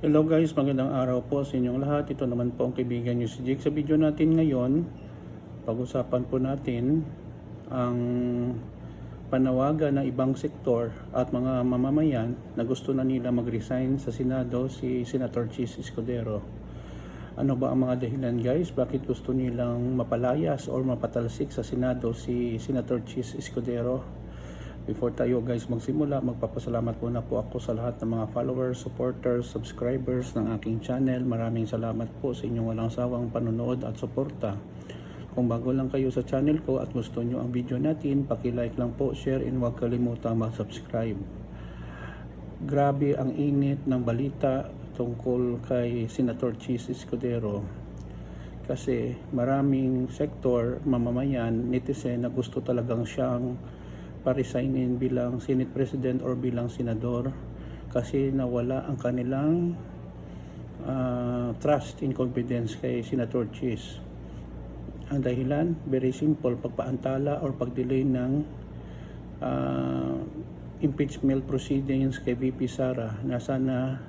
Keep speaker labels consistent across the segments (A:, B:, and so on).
A: Hello guys, magandang araw po sa inyong lahat. Ito naman po ang kaibigan nyo si Jake. Sa video natin ngayon, pag-usapan po natin ang panawagan ng ibang sektor at mga mamamayan na gusto na nila mag-resign sa Senado si Senator Chis Escudero. Ano ba ang mga dahilan guys? Bakit gusto nilang mapalayas or mapatalsik sa Senado si Senator Chis Escudero? Before tayo guys magsimula, magpapasalamat muna po ako sa lahat ng mga followers, supporters, subscribers ng aking channel. Maraming salamat po sa inyong walang sawang panonood at suporta. Kung bago lang kayo sa channel ko at gusto nyo ang video natin, paki-like lang po, share, and huwag kalimutang mag-subscribe. Grabe ang init ng balita tungkol kay Senator Chis Escudero. Kasi maraming sektor, mamamayan, netizen na gusto talagang siyang pa-resignin bilang Senate President or bilang Senador kasi nawala ang kanilang trust and confidence kay Senator Chis. Ang dahilan, very simple, pagpaantala or pag-delay ng impeachment proceedings kay VP Sara na sana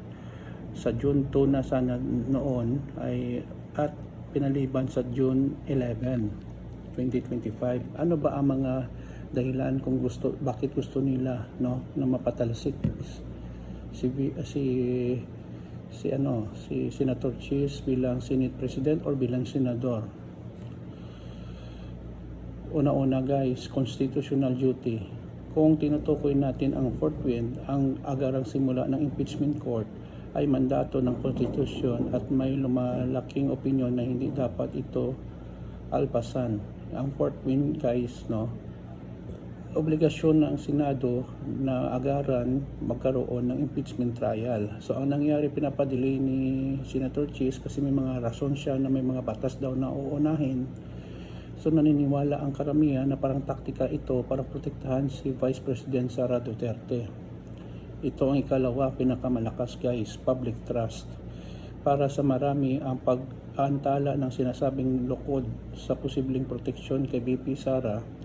A: sa June 2 na sana noon ay at pinaliban sa June 11, 2025. Ano ba ang mga dahilan kung bakit gusto nila na mapatalsik si Senator Chis bilang Senate President or bilang Senador? Una-una guys, constitutional duty. Kung tinutukoy natin ang fourth wind, ang agarang simula ng impeachment court ay mandato ng konstitusyon at may lumalaking opinyon na hindi dapat ito alpasan. Ang fourth wind guys, obligasyon ng Senado na agaran magkaroon ng impeachment trial. So ang nangyari, pinapadelay ni Senator Chis kasi may mga rason siya na may mga batas daw na uunahin. So naniniwala ang karamihan na parang taktika ito para protektahan si Vice President Sara Duterte. Ito ang ikalawa, pinakamalakas guys, public trust. Para sa marami, ang pag-aantala ng sinasabing lukod sa posibleng proteksyon kay VP Sara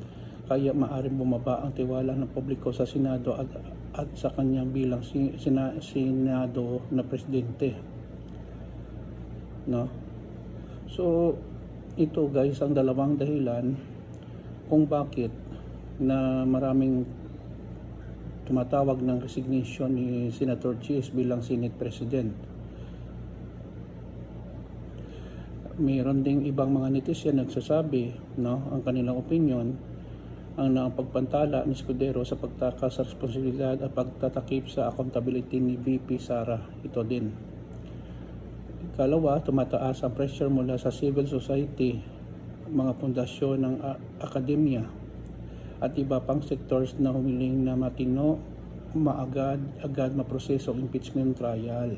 A: kaya maaaring bumaba ang tiwala ng publiko sa Senado at sa kanyang bilang Senado na presidente. So ito guys ang dalawang dahilan kung bakit na maraming tumatawag ng resignation ni Senator Chis bilang Senate President. Mayroon ding ibang mga netizen nagsasabi, ang kanilang opinion, ang pagpantala ni Escudero sa pagtakas sa responsibilidad at pagtatakip sa accountability ni VP Sara. Ito din. Ikalawa, tumataas ang pressure mula sa civil society, mga pundasyon ng akademya at iba pang sectors na humiling na matino, agad maproseso ang impeachment trial.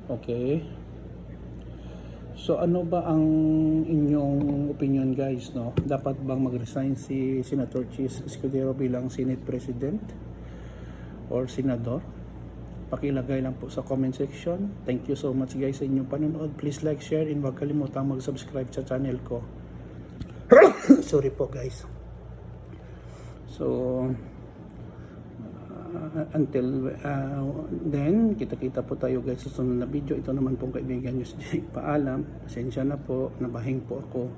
A: Okay? So ano ba ang inyong opinion guys, Dapat bang mag-resign si Senator Chis Escudero bilang Senate President or Senador? Pakilagay lang po sa comment section. Thank you so much guys sa inyong panonood. Please like, share, and huwag kalimutang mag-subscribe sa channel ko. Sorry po guys. So until then, kita-kita po tayo guys sa sunod na video. Ito naman pong kaibigan nyo si Jake. Paalam, pasensya na po, nabahing po ako.